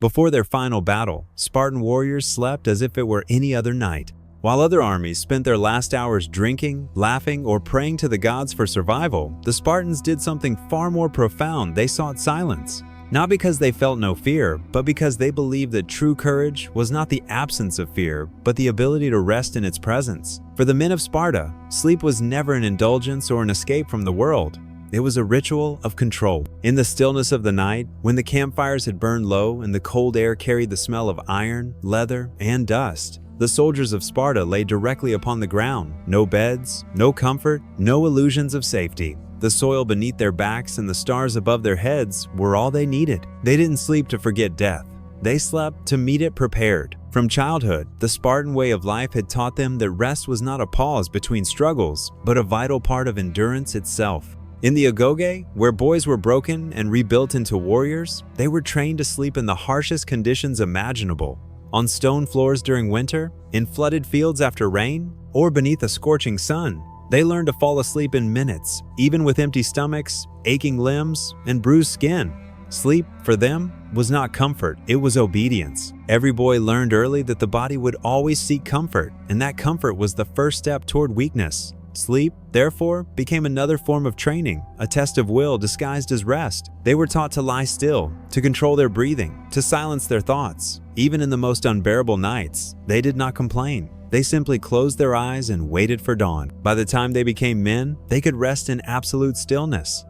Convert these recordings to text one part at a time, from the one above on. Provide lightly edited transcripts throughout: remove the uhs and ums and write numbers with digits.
Before their final battle, Spartan warriors slept as if it were any other night. While other armies spent their last hours drinking, laughing, or praying to the gods for survival, the Spartans did something far more profound. They sought silence. Not because they felt no fear, but because they believed that true courage was not the absence of fear, but the ability to rest in its presence. For the men of Sparta, sleep was never an indulgence or an escape from the world. It was a ritual of control. In the stillness of the night, when the campfires had burned low and the cold air carried the smell of iron, leather, and dust, the soldiers of Sparta lay directly upon the ground. No beds, no comfort, no illusions of safety. The soil beneath their backs and the stars above their heads were all they needed. They didn't sleep to forget death. They slept to meet it prepared. From childhood, the Spartan way of life had taught them that rest was not a pause between struggles, but a vital part of endurance itself. In the agoge, where boys were broken and rebuilt into warriors, they were trained to sleep in the harshest conditions imaginable. On stone floors during winter, in flooded fields after rain, or beneath a scorching sun, they learned to fall asleep in minutes, even with empty stomachs, aching limbs, and bruised skin. Sleep, for them, was not comfort, it was obedience. Every boy learned early that the body would always seek comfort, and that comfort was the first step toward weakness. Sleep, therefore, became another form of training, a test of will disguised as rest. They were taught to lie still, to control their breathing, to silence their thoughts. Even in the most unbearable nights, they did not complain. They simply closed their eyes and waited for dawn. By the time they became men, they could rest in absolute stillness.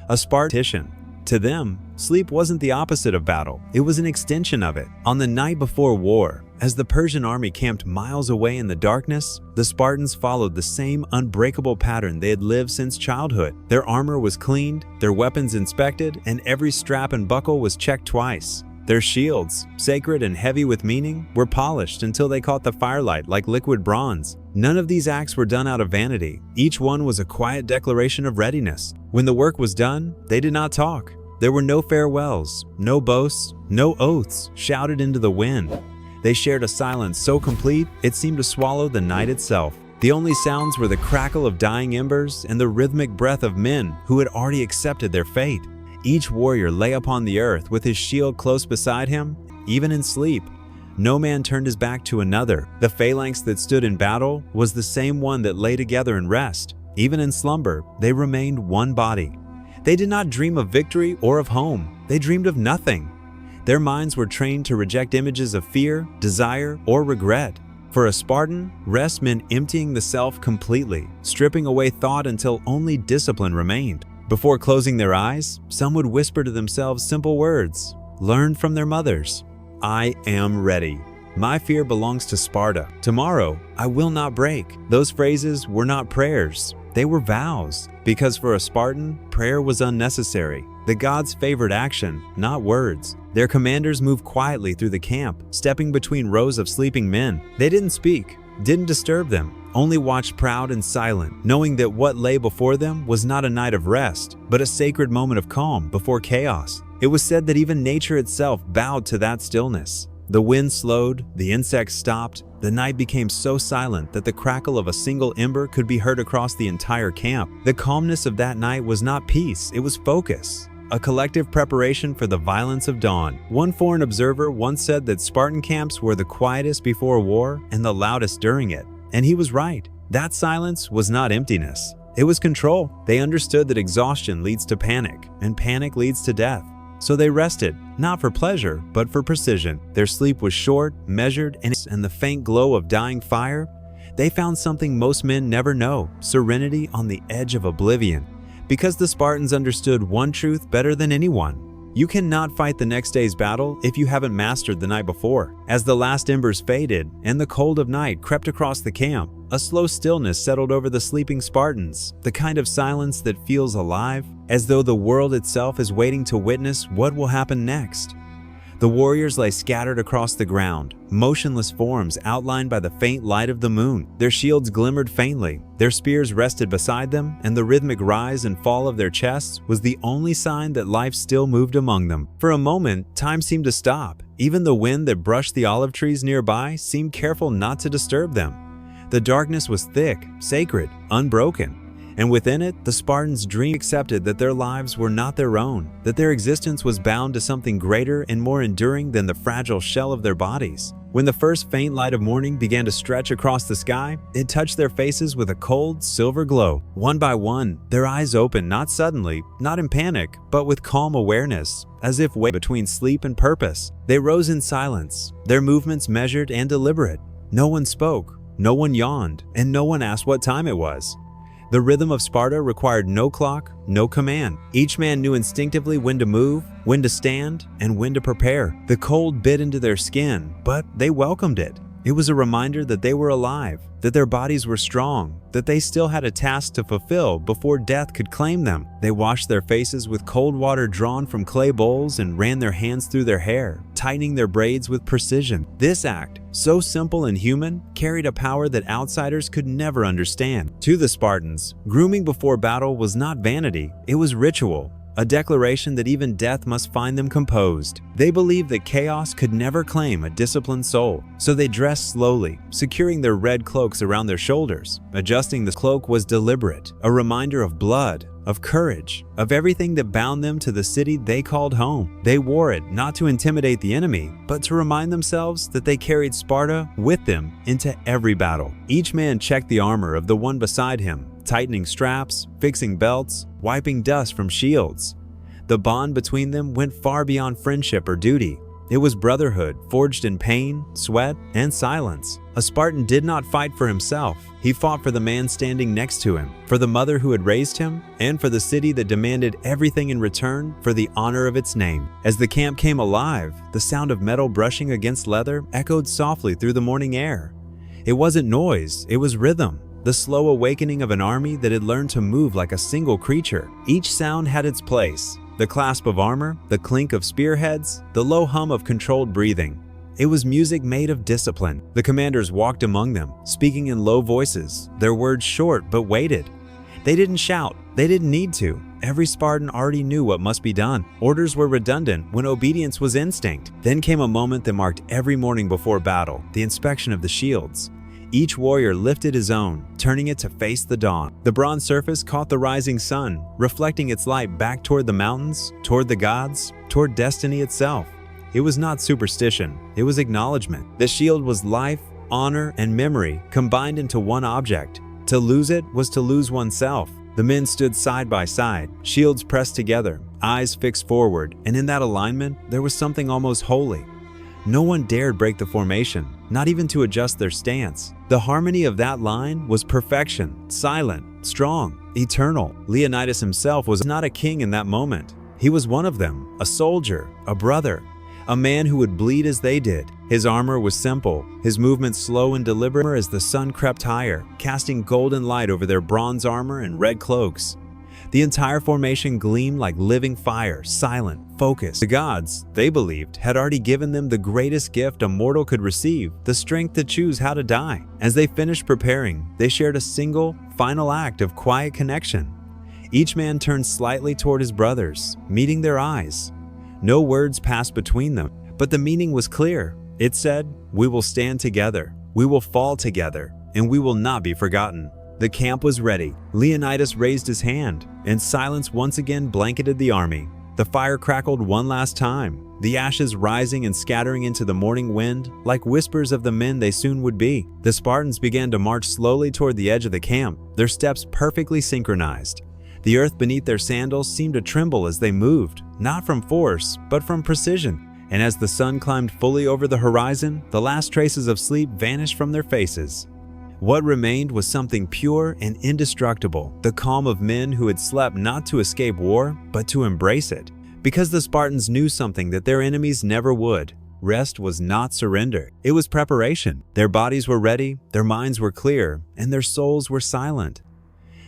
A Spartan. To them, sleep wasn't the opposite of battle, it was an extension of it. On the night before war, as the Persian army camped miles away in the darkness, the Spartans followed the same unbreakable pattern they had lived since childhood. Their armor was cleaned, their weapons inspected, and every strap and buckle was checked twice. Their shields, sacred and heavy with meaning, were polished until they caught the firelight like liquid bronze. None of these acts were done out of vanity. Each one was a quiet declaration of readiness. When the work was done, they did not talk. There were no farewells, no boasts, no oaths shouted into the wind. They shared a silence so complete it seemed to swallow the night itself. The only sounds were the crackle of dying embers and the rhythmic breath of men who had already accepted their fate. Each warrior lay upon the earth with his shield close beside him, even in sleep. No man turned his back to another. The phalanx that stood in battle was the same one that lay together in rest. Even in slumber, they remained one body. They did not dream of victory or of home. They dreamed of nothing. Their minds were trained to reject images of fear, desire, or regret. For a Spartan, rest meant emptying the self completely, stripping away thought until only discipline remained. Before closing their eyes, some would whisper to themselves simple words, learned from their mothers. I am ready. My fear belongs to Sparta. Tomorrow, I will not break. Those phrases were not prayers. They were vows. Because for a Spartan, prayer was unnecessary. The gods favored action, not words. Their commanders moved quietly through the camp, stepping between rows of sleeping men. They didn't speak, didn't disturb them, only watched proud and silent, knowing that what lay before them was not a night of rest, but a sacred moment of calm before chaos. It was said that even nature itself bowed to that stillness. The wind slowed, the insects stopped, the night became so silent that the crackle of a single ember could be heard across the entire camp. The calmness of that night was not peace, it was focus. A collective preparation for the violence of dawn. One foreign observer once said that Spartan camps were the quietest before war and the loudest during it. And he was right. That silence was not emptiness. It was control. They understood that exhaustion leads to panic, and panic leads to death. So they rested, not for pleasure, but for precision. Their sleep was short, measured, and the faint glow of dying fire. They found something most men never know, serenity on the edge of oblivion. Because the Spartans understood one truth better than anyone. You cannot fight the next day's battle if you haven't mastered the night before. As the last embers faded and the cold of night crept across the camp, a slow stillness settled over the sleeping Spartans, the kind of silence that feels alive, as though the world itself is waiting to witness what will happen next. The warriors lay scattered across the ground, motionless forms outlined by the faint light of the moon. Their shields glimmered faintly, their spears rested beside them, and the rhythmic rise and fall of their chests was the only sign that life still moved among them. For a moment, time seemed to stop. Even the wind that brushed the olive trees nearby seemed careful not to disturb them. The darkness was thick, sacred, unbroken. And within it, the Spartans accepted that their lives were not their own, that their existence was bound to something greater and more enduring than the fragile shell of their bodies. When the first faint light of morning began to stretch across the sky, it touched their faces with a cold, silver glow. One by one, their eyes opened, not suddenly, not in panic, but with calm awareness, as if way between sleep and purpose. They rose in silence, their movements measured and deliberate. No one spoke, no one yawned, and no one asked what time it was. The rhythm of Sparta required no clock, no command. Each man knew instinctively when to move, when to stand, and when to prepare. The cold bit into their skin, but they welcomed it. It was a reminder that they were alive, that their bodies were strong, that they still had a task to fulfill before death could claim them. They washed their faces with cold water drawn from clay bowls and ran their hands through their hair, tightening their braids with precision. This act, so simple and human, carried a power that outsiders could never understand. To the Spartans, grooming before battle was not vanity, it was ritual. A declaration that even death must find them composed. They believed that chaos could never claim a disciplined soul, so they dressed slowly, securing their red cloaks around their shoulders. Adjusting the cloak was deliberate, a reminder of blood, of courage, of everything that bound them to the city they called home. They wore it not to intimidate the enemy, but to remind themselves that they carried Sparta with them into every battle. Each man checked the armor of the one beside him, tightening straps, fixing belts, wiping dust from shields. The bond between them went far beyond friendship or duty. It was brotherhood forged in pain, sweat, and silence. A Spartan did not fight for himself. He fought for the man standing next to him, for the mother who had raised him, and for the city that demanded everything in return for the honor of its name. As the camp came alive, the sound of metal brushing against leather echoed softly through the morning air. It wasn't noise, it was rhythm. The slow awakening of an army that had learned to move like a single creature. Each sound had its place. The clasp of armor, the clink of spearheads, the low hum of controlled breathing. It was music made of discipline. The commanders walked among them, speaking in low voices, their words short but weighted. They didn't shout, they didn't need to. Every Spartan already knew what must be done. Orders were redundant when obedience was instinct. Then came a moment that marked every morning before battle, the inspection of the shields. Each warrior lifted his own, turning it to face the dawn. The bronze surface caught the rising sun, reflecting its light back toward the mountains, toward the gods, toward destiny itself. It was not superstition, it was acknowledgement. The shield was life, honor, and memory combined into one object. To lose it was to lose oneself. The men stood side by side, shields pressed together, eyes fixed forward, and in that alignment, there was something almost holy. No one dared break the formation, not even to adjust their stance. The harmony of that line was perfection, silent, strong, eternal. Leonidas himself was not a king in that moment. He was one of them, a soldier, a brother, a man who would bleed as they did. His armor was simple, his movements slow and deliberate as the sun crept higher, casting golden light over their bronze armor and red cloaks. The entire formation gleamed like living fire, silent, focused. The gods, they believed, had already given them the greatest gift a mortal could receive, the strength to choose how to die. As they finished preparing, they shared a single, final act of quiet connection. Each man turned slightly toward his brothers, meeting their eyes. No words passed between them, but the meaning was clear. It said, "We will stand together, we will fall together, and we will not be forgotten." The camp was ready. Leonidas raised his hand, and silence once again blanketed the army. The fire crackled one last time, the ashes rising and scattering into the morning wind like whispers of the men they soon would be. The Spartans began to march slowly toward the edge of the camp, their steps perfectly synchronized. The earth beneath their sandals seemed to tremble as they moved, not from force, but from precision. And as the sun climbed fully over the horizon, the last traces of sleep vanished from their faces. What remained was something pure and indestructible, the calm of men who had slept not to escape war, but to embrace it. Because the Spartans knew something that their enemies never would. Rest was not surrender, it was preparation. Their bodies were ready, their minds were clear, and their souls were silent.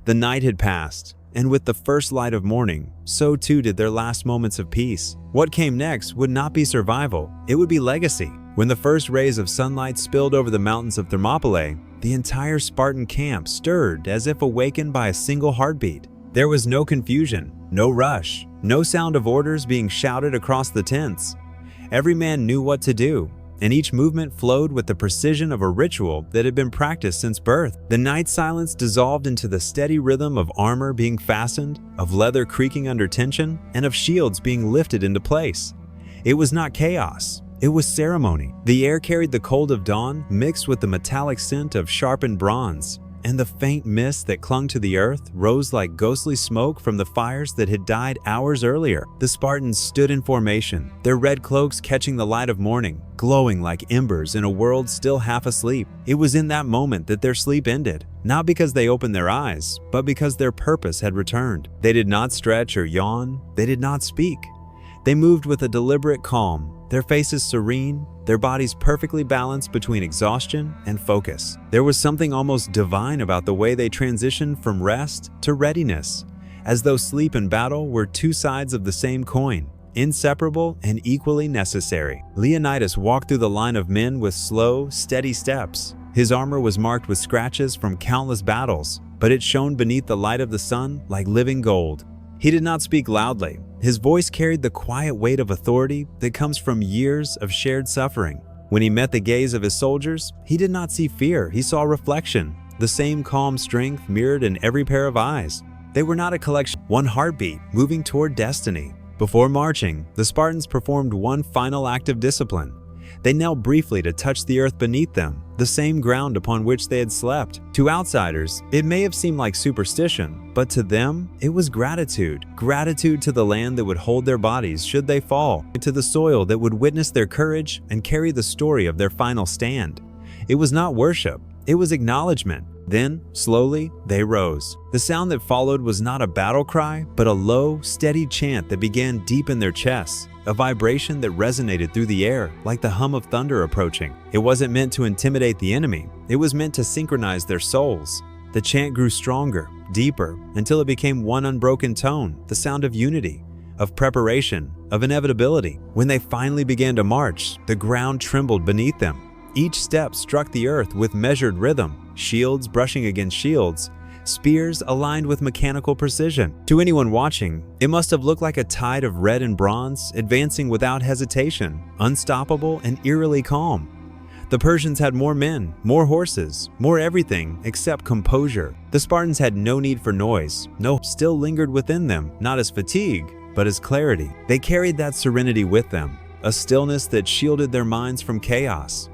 The night had passed, and with the first light of morning, so too did their last moments of peace. What came next would not be survival, it would be legacy. When the first rays of sunlight spilled over the mountains of Thermopylae, the entire Spartan camp stirred as if awakened by a single heartbeat. There was no confusion, no rush, no sound of orders being shouted across the tents. Every man knew what to do. and each movement flowed with the precision of a ritual that had been practiced since birth. The night silence dissolved into the steady rhythm of armor being fastened, of leather creaking under tension, and of shields being lifted into place. It was not chaos. It was ceremony. The air carried the cold of dawn mixed with the metallic scent of sharpened bronze, and the faint mist that clung to the earth rose like ghostly smoke from the fires that had died hours earlier. The Spartans stood in formation, their red cloaks catching the light of morning, glowing like embers in a world still half asleep. It was in that moment that their sleep ended, not because they opened their eyes, but because their purpose had returned. They did not stretch or yawn. They did not speak. They moved with a deliberate calm, their faces serene, their bodies perfectly balanced between exhaustion and focus. There was something almost divine about the way they transitioned from rest to readiness, as though sleep and battle were two sides of the same coin, inseparable and equally necessary. Leonidas walked through the line of men with slow, steady steps. His armor was marked with scratches from countless battles, but it shone beneath the light of the sun like living gold. He did not speak loudly. His voice carried the quiet weight of authority that comes from years of shared suffering. When he met the gaze of his soldiers, he did not see fear, he saw reflection, the same calm strength mirrored in every pair of eyes. They were not a collection, one heartbeat moving toward destiny. Before marching, the Spartans performed one final act of discipline. They knelt briefly to touch the earth beneath them, the same ground upon which they had slept. To outsiders, it may have seemed like superstition, but to them, it was gratitude. Gratitude to the land that would hold their bodies should they fall, to the soil that would witness their courage and carry the story of their final stand. It was not worship, it was acknowledgement. Then, slowly, they rose. The sound that followed was not a battle cry, but a low, steady chant that began deep in their chests, a vibration that resonated through the air like the hum of thunder approaching. It wasn't meant to intimidate the enemy, it was meant to synchronize their souls. The chant grew stronger, deeper, until it became one unbroken tone, the sound of unity, of preparation, of inevitability. When they finally began to march, the ground trembled beneath them. Each step struck the earth with measured rhythm, shields brushing against shields, spears aligned with mechanical precision. To anyone watching, it must have looked like a tide of red and bronze advancing without hesitation, unstoppable and eerily calm. The Persians had more men, more horses, more everything except composure. The Spartans had no need for noise, no still lingered within them, not as fatigue, but as clarity. They carried that serenity with them, a stillness that shielded their minds from chaos.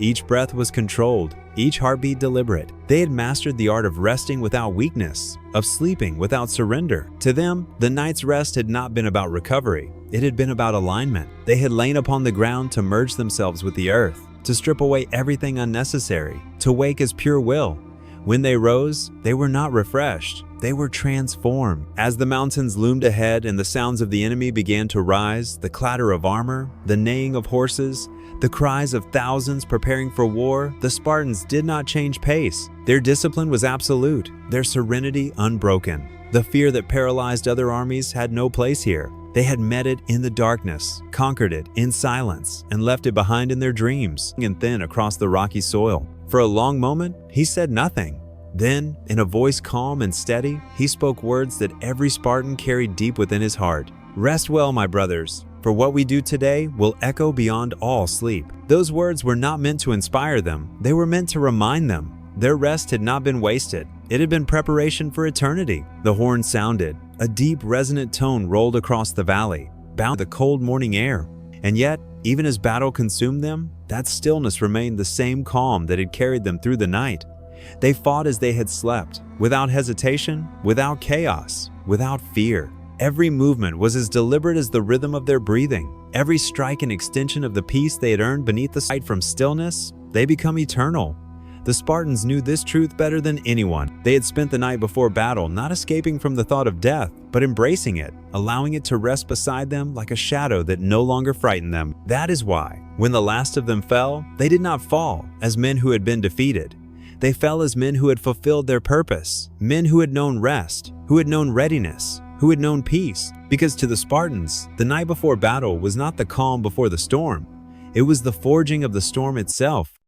Each breath was controlled, each heartbeat deliberate. They had mastered the art of resting without weakness, of sleeping without surrender. To them, the night's rest had not been about recovery. It had been about alignment. They had lain upon the ground to merge themselves with the earth, to strip away everything unnecessary, to wake as pure will. When they rose, they were not refreshed. They were transformed. As the mountains loomed ahead and the sounds of the enemy began to rise, the clatter of armor, the neighing of horses, the cries of thousands preparing for war, the Spartans did not change pace. Their discipline was absolute, their serenity unbroken. The fear that paralyzed other armies had no place here. They had met it in the darkness, conquered it in silence, and left it behind in their dreams and thin across the rocky soil. For a long moment, he said nothing. Then, in a voice calm and steady, he spoke words that every Spartan carried deep within his heart. "Rest well, my brothers, for what we do today will echo beyond all sleep." Those words were not meant to inspire them, they were meant to remind them. Their rest had not been wasted, it had been preparation for eternity. The horn sounded, a deep resonant tone rolled across the valley, bound the cold morning air. And yet, even as battle consumed them, that stillness remained the same calm that had carried them through the night. They fought as they had slept, without hesitation, without chaos, without fear. Every movement was as deliberate as the rhythm of their breathing. Every strike an extension of the peace they had earned beneath the sight. From stillness, they become eternal. The Spartans knew this truth better than anyone. They had spent the night before battle not escaping from the thought of death, but embracing it, allowing it to rest beside them like a shadow that no longer frightened them. That is why, when the last of them fell, they did not fall as men who had been defeated. They fell as men who had fulfilled their purpose, men who had known rest, who had known readiness, who had known peace. Because to the Spartans, the night before battle was not the calm before the storm. It was the forging of the storm itself.